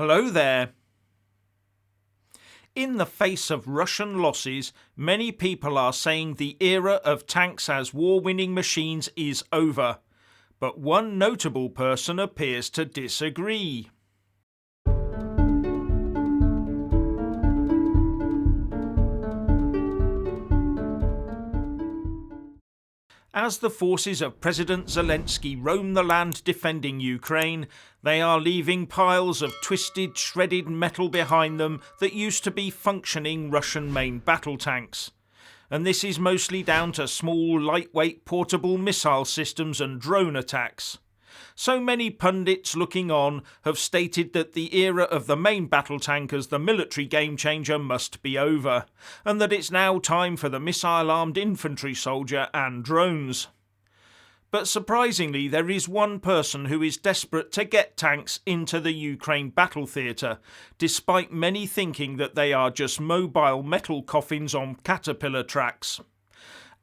Hello there. In the face of Russian losses, many people are saying the era of tanks as war-winning machines is over. But one notable person appears to disagree. As the forces of President Zelensky roam the land defending Ukraine, they are leaving piles of twisted, shredded metal behind them that used to be functioning Russian main battle tanks. And this is mostly down to small, lightweight, portable missile systems and drone attacks. So many pundits looking on have stated that the era of the main battle tank as the military game changer must be over, and that it's now time for the missile-armed infantry soldier and drones. But surprisingly, there is one person who is desperate to get tanks into the Ukraine battle theatre, despite many thinking that they are just mobile metal coffins on caterpillar tracks.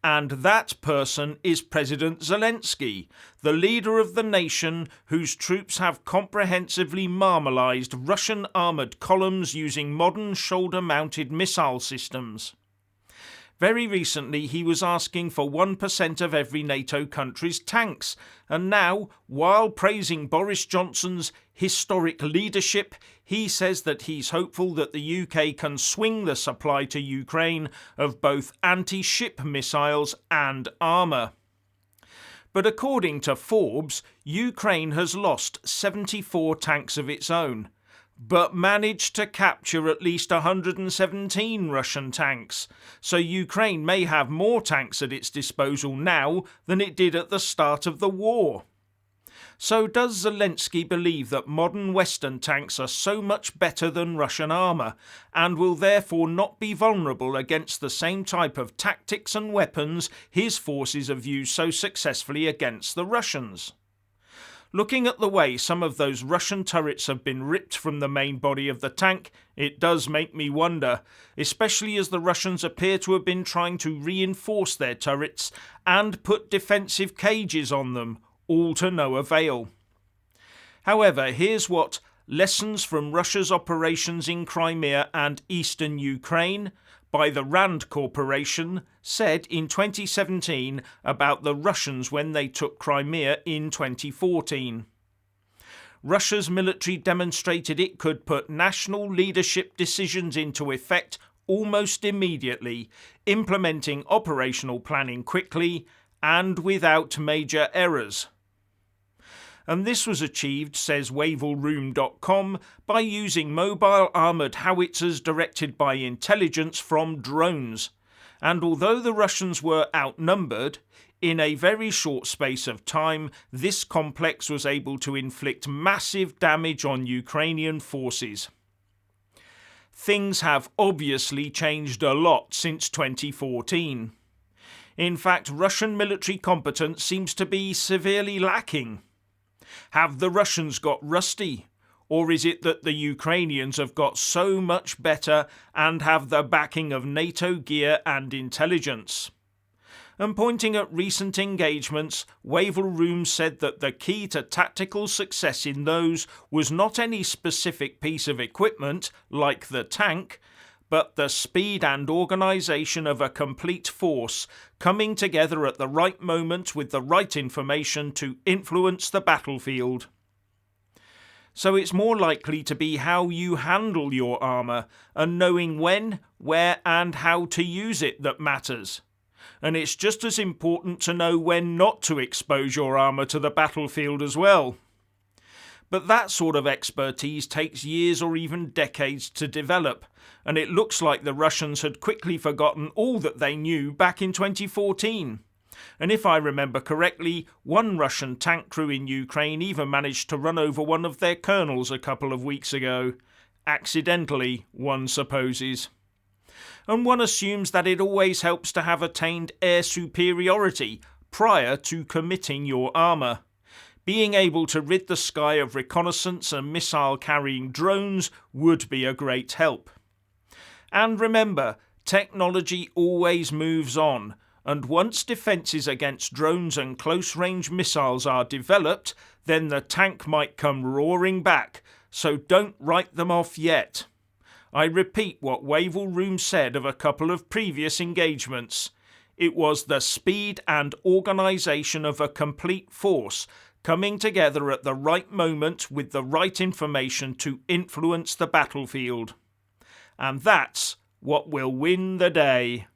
And that person is President Zelensky, the leader of the nation whose troops have comprehensively marmalized Russian armoured columns using modern shoulder-mounted missile systems. Very recently he was asking for 1% of every NATO country's tanks, and now, while praising Boris Johnson's historic leadership, he says that he's hopeful that the UK can swing the supply to Ukraine of both anti-ship missiles and armour. But according to Forbes, Ukraine has lost 74 tanks of its own, but managed to capture at least 117 Russian tanks, so Ukraine may have more tanks at its disposal now than it did at the start of the war. So does Zelensky believe that modern Western tanks are so much better than Russian armour, and will therefore not be vulnerable against the same type of tactics and weapons his forces have used so successfully against the Russians? Looking at the way some of those Russian turrets have been ripped from the main body of the tank, it does make me wonder, especially as the Russians appear to have been trying to reinforce their turrets and put defensive cages on them, all to no avail. However, here's what Lessons from Russia's Operations in Crimea and Eastern Ukraine by the RAND Corporation said in 2017 about the Russians when they took Crimea in 2014. Russia's military demonstrated it could put national leadership decisions into effect almost immediately, implementing operational planning quickly and without major errors. And this was achieved, says WavelRoom.com, by using mobile armoured howitzers directed by intelligence from drones. And although the Russians were outnumbered, in a very short space of time, this complex was able to inflict massive damage on Ukrainian forces. Things have obviously changed a lot since 2014. In fact, Russian military competence seems to be severely lacking. Have the Russians got rusty? Or is it that the Ukrainians have got so much better and have the backing of NATO gear and intelligence? And pointing at recent engagements, Wavelroom said that the key to tactical success in those was not any specific piece of equipment, like the tank, but the speed and organisation of a complete force coming together at the right moment with the right information to influence the battlefield. So it's more likely to be how you handle your armour and knowing when, where and how to use it that matters. And it's just as important to know when not to expose your armour to the battlefield as well. But that sort of expertise takes years or even decades to develop, and it looks like the Russians had quickly forgotten all that they knew back in 2014. And if I remember correctly, one Russian tank crew in Ukraine even managed to run over one of their colonels a couple of weeks ago. Accidentally, one supposes. And one assumes that it always helps to have attained air superiority prior to committing your armour. Being able to rid the sky of reconnaissance and missile-carrying drones would be a great help. And remember, technology always moves on, and once defences against drones and close-range missiles are developed, then the tank might come roaring back, so don't write them off yet. I repeat what Wavell Room said of a couple of previous engagements. It was the speed and organisation of a complete force coming together at the right moment with the right information to influence the battlefield. And that's what will win the day.